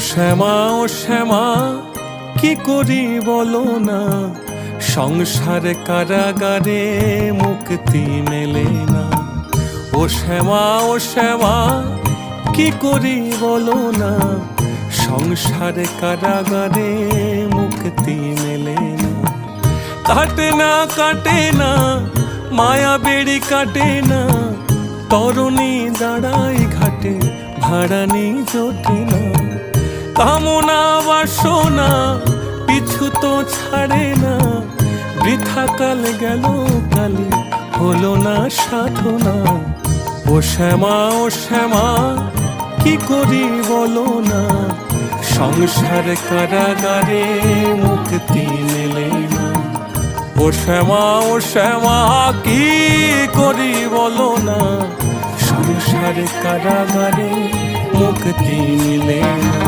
শ্যামা কি করি বলো না, সংসার কারাগারে মুক্তি মেলে না। ও শ্যামা কি করি বলো না, সংসার কারাগারে মুক্তি মেলে না। কাটে না মায়া বেড়ি কাটে না, তরুণী দাঁড়াই ঘাটে ভাড়ানি জোটে না। কামনা বাসনা পিছু তো ছাড়ে না, বৃথা কাল গেল কালে হলো না সাধনা। ও শ্যামা কি করি বলো না, সংসার কারাগারে মুক্তি মেলে না। ও শ্যামা কি করি বলো না, সংসার কারাগারে মুক্তি মেলে না।